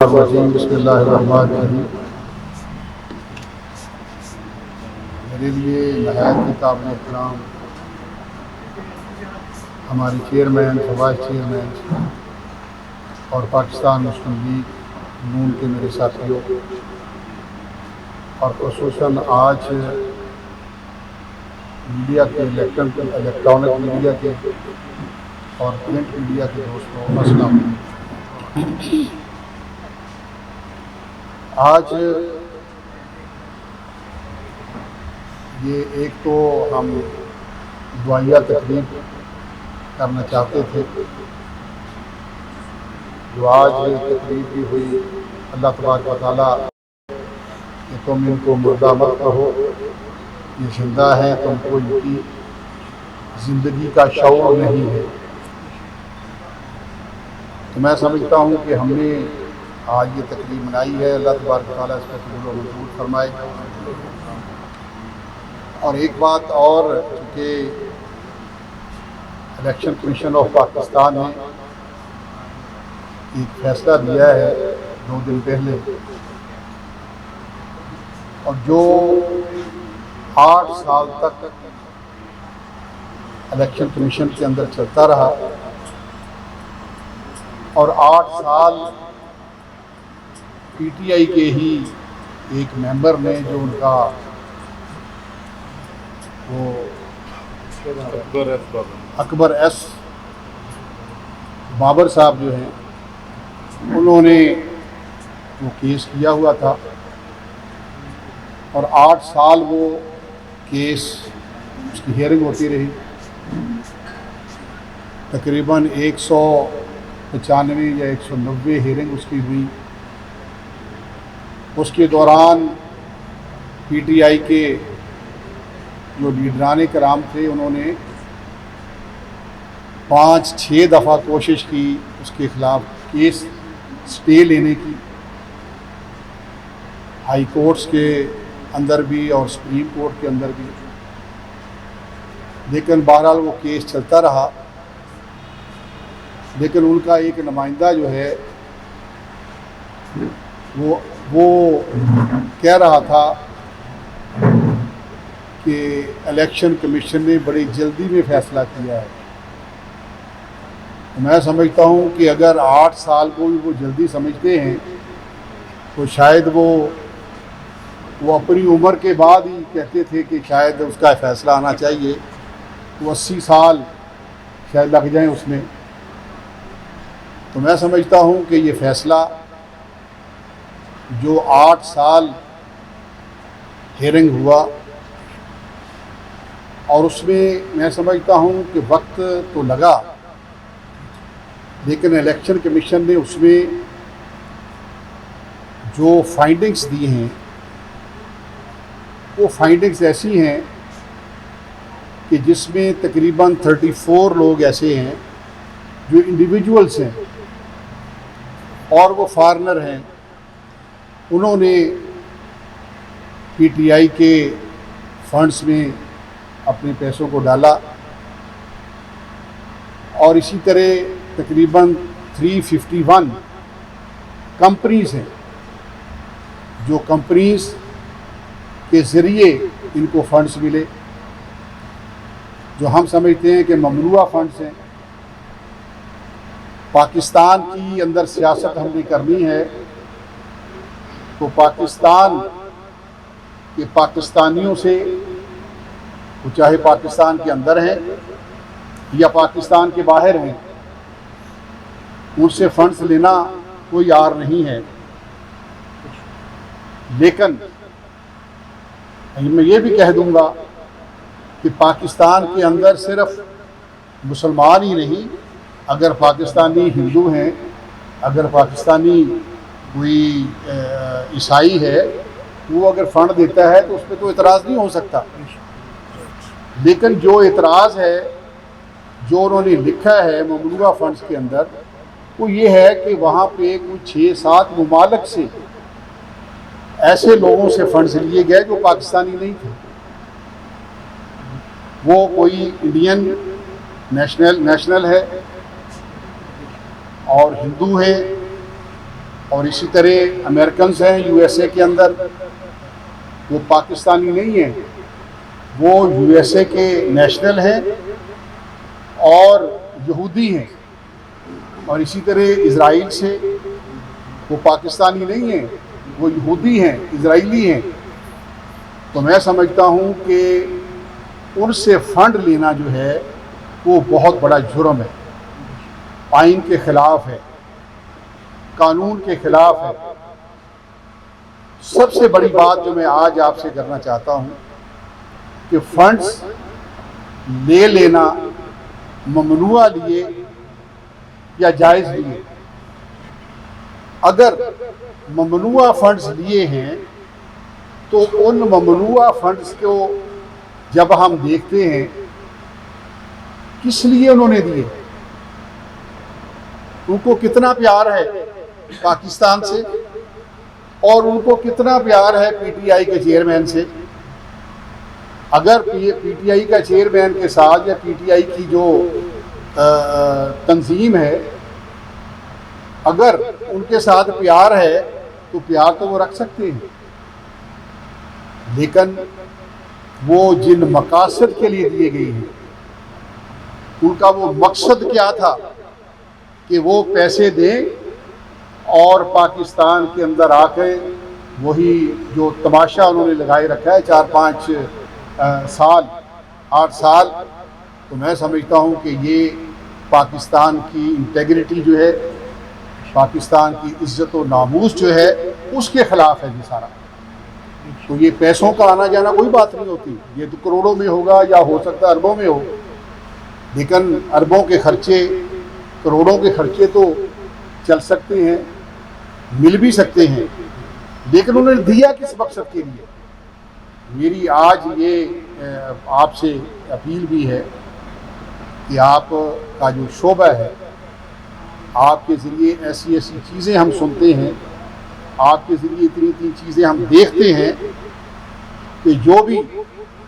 الرجیم بسم اللہ الرحمن الرحیم۔ میرے لیے نہایت ہی قابل احترام ہماری چیئرمین، وائس چیئرمین اور پاکستان مسلم لیگ نون کے میرے ساتھیوں، اور خصوصاً آج میڈیا کے الیکٹرانک میڈیا کے اور پرنٹ میڈیا کے دوستوں، السلام علیکم۔ آج یہ ایک تو ہم دعائیہ تقریب کرنا چاہتے تھے، جو آج تقریب بھی ہوئی۔ اللہ تبارک و تعالیٰ کہ تم ان کو مردہ مت کہو، یہ زندہ ہے، تم کو ان کی زندگی کا شعور نہیں ہے۔ تو میں سمجھتا ہوں کہ ہم نے آج یہ تقریب منائی ہے، اللہ تبارک و تعالیٰ اس کو قبول و منظور فرمائے۔ اور ایک بات اور کہ الیکشن کمیشن آف پاکستان نے ایک فیصلہ دیا ہے 2 دن پہلے، اور جو 8 سال تک الیکشن کمیشن کے اندر چلتا رہا، اور 8 سال پی ٹی آئی کے ہی ایک ممبر نے، جو ان کا وہ اکبر ایس بابر صاحب جو ہیں، انہوں نے وہ کیس کیا ہوا تھا، اور 8 سال وہ کیس اس کی ہیئرنگ ہوتی رہی۔ تقریباً 195 یا 190 ہیئرنگ اس کی ہوئی۔ اس کے دوران پی ٹی آئی کے جو لیڈران کرام تھے، انہوں نے 5-6 دفعہ کوشش کی اس کے خلاف کیس سٹے لینے کی، ہائی کورٹس کے اندر بھی اور سپریم کورٹ کے اندر بھی، لیکن بہرحال وہ کیس چلتا رہا۔ لیکن ان کا ایک نمائندہ جو ہے وہ کہہ رہا تھا کہ الیکشن کمیشن نے بڑی جلدی میں فیصلہ کیا ہے۔ میں سمجھتا ہوں کہ اگر 8 سال کو بھی وہ جلدی سمجھتے ہیں، تو شاید وہ اپنی عمر کے بعد ہی کہتے تھے کہ شاید اس کا فیصلہ آنا چاہیے، وہ 80 سال شاید لگ جائیں اس میں۔ تو میں سمجھتا ہوں کہ یہ فیصلہ جو 8 سال ہیئرنگ ہوا، اور اس میں سمجھتا ہوں کہ وقت تو لگا، لیکن الیکشن کمیشن نے اس میں جو فائنڈنگز دی ہیں، وہ فائنڈنگز ایسی ہیں کہ جس میں تقریباً 34 لوگ ایسے ہیں جو انڈیویجولز ہیں اور وہ فارنر ہیں۔ انہوں نے پی ٹی آئی کے فنڈز میں اپنے پیسوں کو ڈالا، اور اسی طرح تقریباً 351 کمپنیز ہیں، جو کمپنیز کے ذریعے ان کو فنڈز ملے، جو ہم سمجھتے ہیں کہ ممنوعہ فنڈز ہیں۔ پاکستان کی اندر سیاست ہم نے کرنی ہے، تو پاکستان کے پاکستانیوں سے، وہ چاہے پاکستان کے اندر ہیں یا پاکستان کے باہر ہیں، ان سے فنڈز لینا کوئی عار نہیں ہے۔ لیکن میں یہ بھی کہہ دوں گا کہ پاکستان کے اندر صرف مسلمان ہی نہیں، اگر پاکستانی ہندو ہیں، اگر پاکستانی کوئی عیسائی ہے، وہ اگر فنڈ دیتا ہے تو اس پہ تو اعتراض نہیں ہو سکتا۔ لیکن جو اعتراض ہے، جو انہوں نے لکھا ہے ممنوعہ فنڈز کے اندر، وہ یہ ہے کہ وہاں پہ کچھ 6-7 ممالک سے ایسے لوگوں سے فنڈز لیے گئے جو پاکستانی نہیں تھے۔ وہ کوئی انڈین نیشنل ہے اور ہندو ہے، اور اسی طرح امریکنز ہیں یو ایس اے کے اندر، وہ پاکستانی نہیں ہیں، وہ یو ایس اے کے نیشنل ہیں اور یہودی ہیں. اور اسی طرح اسرائیل سے، وہ پاکستانی نہیں ہیں، وہ یہودی ہیں، اسرائیلی ہیں. تو میں سمجھتا ہوں کہ ان سے فنڈ لینا جو ہے وہ بہت بڑا جرم ہے، آئین کے خلاف ہے، قانون کے خلاف ہے. سب سے بڑی بات جو میں آج آپ سے کرنا چاہتا ہوں کہ فنڈز لے لینا ممنوع لیے یا جائز لیے. اگر ممنوع فنڈز لیے ہیں تو ان ممنوع فنڈز کو جب ہم دیکھتے ہیں کس لیے انہوں نے دیے، ان کو کتنا پیار ہے پاکستان سے اور ان کو کتنا پیار ہے پی ٹی آئی کے چیئرمین سے. اگر پی ٹی آئی کا چیئرمین کے ساتھ یا پی ٹی آئی کی جو تنظیم ہے اگر ان کے ساتھ پیار ہے تو پیار تو وہ رکھ سکتے ہیں، لیکن وہ جن مقاصد کے لیے دیے گئی ہیں ان کا وہ مقصد کیا تھا کہ وہ پیسے دیں اور پاکستان کے اندر آ کے وہی جو تماشا انہوں نے لگائے رکھا ہے 4-5 سال 8 سال. تو میں سمجھتا ہوں کہ یہ پاکستان کی انٹیگریٹی جو ہے، پاکستان کی عزت و ناموس جو ہے اس کے خلاف ہے یہ سارا. تو یہ پیسوں کا آنا جانا کوئی بات نہیں ہوتی، یہ تو کروڑوں میں ہوگا یا ہو سکتا ہے اربوں میں ہو، لیکن اربوں کے خرچے کروڑوں کے خرچے تو چل سکتے ہیں، مل بھی سکتے ہیں، لیکن انہوں نے دیا کس مقصد کے لیے. میری آج یہ آپ سے اپیل بھی ہے کہ آپ کا جو شعبہ ہے، آپ کے ذریعے ایسی ایسی چیزیں ہم سنتے ہیں، آپ کے ذریعے اتنی چیزیں ہم دیکھتے ہیں کہ جو بھی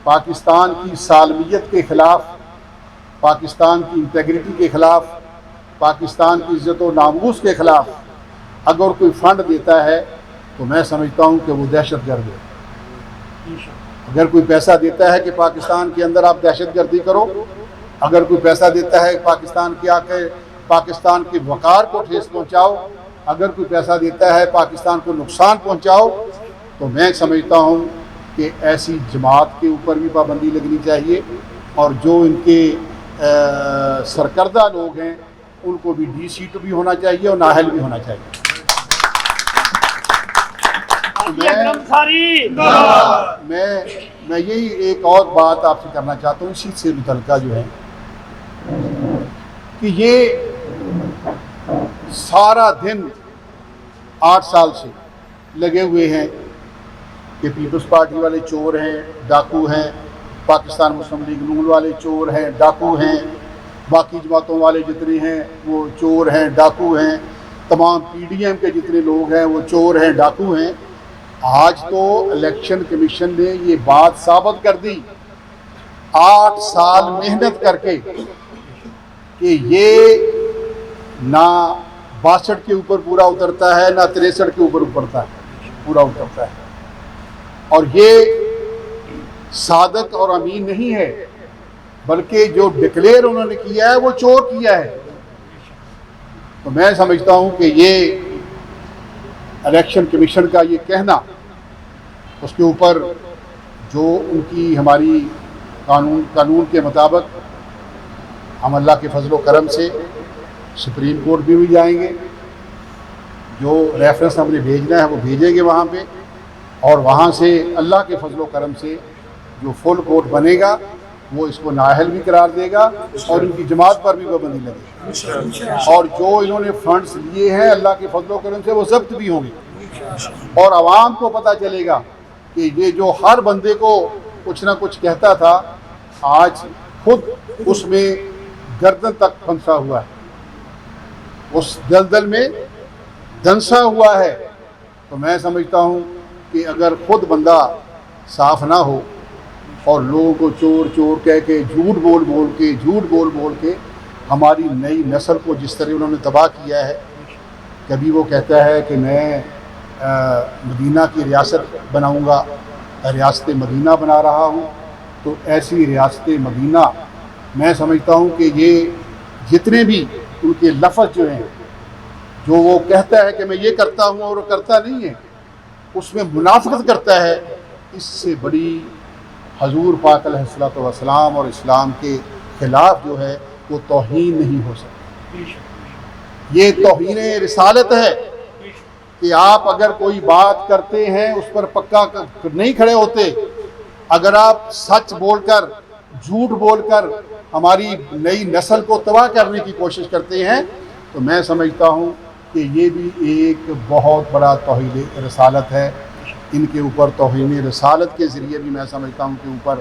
پاکستان کی سالمیت کے خلاف، پاکستان کی انٹیگریٹی کے خلاف، پاکستان کی عزت و ناموس کے خلاف اگر کوئی فنڈ دیتا ہے تو میں سمجھتا ہوں کہ وہ دہشت گرد ہے. اگر کوئی پیسہ دیتا ہے کہ پاکستان کے اندر آپ دہشت گردی کرو، اگر کوئی پیسہ دیتا ہے پاکستان کے آ کے پاکستان کے وقار کو ٹھیس پہنچاؤ، اگر کوئی پیسہ دیتا ہے پاکستان کو نقصان پہنچاؤ، تو میں سمجھتا ہوں کہ ایسی جماعت کے اوپر بھی پابندی لگنی چاہیے اور جو ان کے سرکردہ لوگ ہیں ان کو بھی ڈی سیٹ بھی ہونا چاہیے اور نااہل بھی ہونا چاہیے. میں یہی ایک اور بات آپ سے کرنا چاہتا ہوں اسی سے متعلقہ جو ہے کہ یہ سارا دن 8 سال سے لگے ہوئے ہیں کہ پیپلز پارٹی والے چور ہیں، ڈاکو ہیں، پاکستان مسلم لیگ نون والے چور ہیں، ڈاکو ہیں، باقی جماعتوں والے جتنے ہیں وہ چور ہیں، ڈاکو ہیں، تمام پی ڈی ایم کے جتنے لوگ ہیں وہ چور ہیں، ڈاکو ہیں. آج تو الیکشن کمیشن نے یہ بات ثابت کر دی 8 سال محنت کر کے کہ یہ نہ 62 کے اوپر پورا اترتا ہے نہ 63 کے اوپر پورا اترتا ہے، اور یہ صادق اور امین نہیں ہے بلکہ جو ڈکلیئر انہوں نے کیا ہے وہ چور کیا ہے. تو میں سمجھتا ہوں کہ یہ الیکشن کمیشن کا یہ کہنا، اس کے اوپر جو ان کی ہماری قانون کے مطابق ہم اللہ کے فضل و کرم سے سپریم کورٹ بھی جائیں گے، جو ریفرنس ہم نے بھیجنا ہے وہ بھیجیں گے وہاں پہ، اور وہاں سے اللہ کے فضل و کرم سے جو فل کورٹ بنے گا وہ اس کو نااہل بھی قرار دے گا اور ان کی جماعت پر بھی پابندی لگے گی، اور جو انہوں نے فنڈز لیے ہیں اللہ کے فضل و کرم سے وہ ضبط بھی ہوں گے، اور عوام کو پتہ چلے گا کہ یہ جو ہر بندے کو کچھ نہ کچھ کہتا تھا آج خود اس میں گردن تک پھنسا ہوا ہے، اس دلدل میں دھنسا ہوا ہے. تو میں سمجھتا ہوں کہ اگر خود بندہ صاف نہ ہو اور لوگوں کو چور چور کہہ کے جھوٹ بول بول کے ہماری نئی نسل کو جس طرح انہوں نے تباہ کیا ہے کبھی وہ کہتا ہے کہ میں مدینہ کی ریاست بناؤں گا، ریاست مدینہ بنا رہا ہوں، تو ایسی ریاست مدینہ میں سمجھتا ہوں کہ یہ جتنے بھی ان کے لفظ جو ہیں، جو وہ کہتا ہے کہ میں یہ کرتا ہوں اور وہ کرتا نہیں ہے، اس میں منافقت کرتا ہے، اس سے بڑی حضور پاک علیہ الصلوۃ والسلام اور اسلام کے خلاف جو ہے وہ توہین نہیں ہو سکتی۔ یہ توہین رسالت ہے کہ آپ اگر کوئی بات کرتے ہیں اس پر پکا نہیں کھڑے ہوتے، اگر آپ سچ بول کر جھوٹ بول کر ہماری نئی نسل کو تباہ کرنے کی کوشش کرتے ہیں، تو میں سمجھتا ہوں کہ یہ بھی ایک بہت بڑا توہین رسالت ہے۔ ان کے اوپر توہین رسالت کے ذریعے بھی میں سمجھتا ہوں کہ اوپر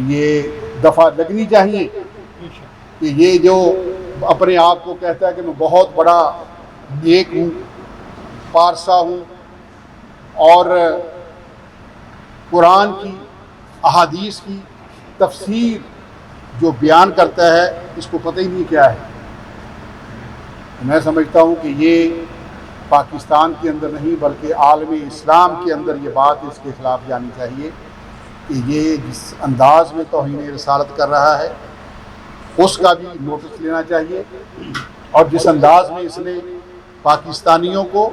یہ دفعہ لگنی چاہیے کہ یہ جو اپنے آپ کو کہتا ہے کہ میں بہت بڑا نیک ہوں، پارسا ہوں، اور قرآن کی احادیث کی تفسیر جو بیان کرتا ہے، اس کو پتہ ہی نہیں کیا ہے۔ میں سمجھتا ہوں کہ یہ پاکستان کے اندر نہیں بلکہ عالم اسلام کے اندر یہ بات اس کے خلاف جانی چاہیے کہ یہ جس انداز میں توہین رسالت کر رہا ہے اس کا بھی نوٹس لینا چاہیے، اور جس انداز میں اس نے پاکستانیوں کو،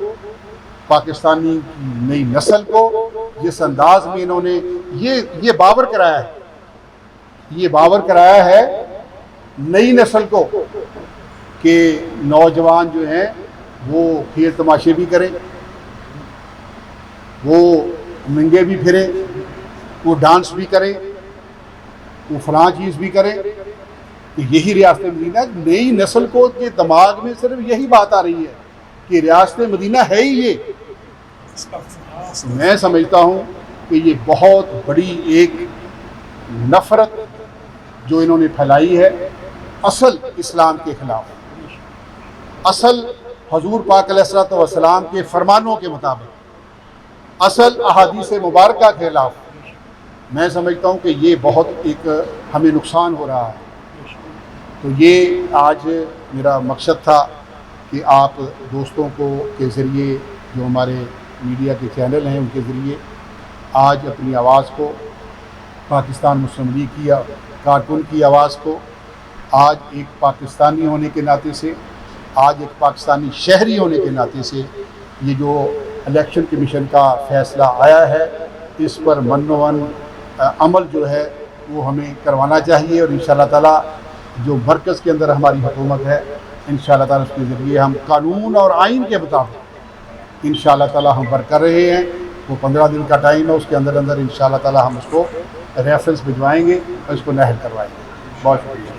پاکستانی نئی نسل کو، جس انداز میں انہوں نے یہ باور کرایا ہے نئی نسل کو کہ نوجوان جو ہیں وہ کھیل تماشے بھی کریں، وہ ننگے بھی پھریں، وہ ڈانس بھی کریں، وہ فلاں چیز بھی کریں، کہ یہی ریاست مدینہ۔ نئی نسل کو کے دماغ میں صرف یہی بات آ رہی ہے کہ ریاست مدینہ ہے ہی یہ۔ میں سمجھتا ہوں کہ یہ بہت بڑی ایک نفرت جو انہوں نے پھیلائی ہے اصل اسلام کے خلاف، اصل حضور پاک علیہ الصلوۃ والسلام کے فرمانوں کے مطابق، اصل احادیث مبارکہ کے خلاف۔ میں سمجھتا ہوں کہ یہ بہت ایک ہمیں نقصان ہو رہا ہے۔ تو یہ آج میرا مقصد تھا کہ آپ دوستوں کو کے ذریعے، جو ہمارے میڈیا کے چینل ہیں ان کے ذریعے آج اپنی آواز کو، پاکستان مسلم لیگ کی کارکن کی آواز کو، آج ایک پاکستانی ہونے کے ناطے سے، آج ایک پاکستانی شہری ہونے کے ناطے سے، یہ جو الیکشن کمیشن کا فیصلہ آیا ہے اس پر من عمل جو ہے وہ ہمیں کروانا چاہیے، اور انشاءاللہ تعالیٰ جو مرکز کے اندر ہماری حکومت ہے، انشاءاللہ تعالیٰ اس کے ذریعے ہم قانون اور آئین کے مطابق انشاءاللہ تعالیٰ ہم ورک کر رہے ہیں۔ وہ 15 دن کا ٹائم ہے، اس کے اندر انشاءاللہ تعالیٰ ہم اس کو ریفرنس بھجوائیں گے اور اس کو نہل کروائیں گے۔ بہت شکریہ۔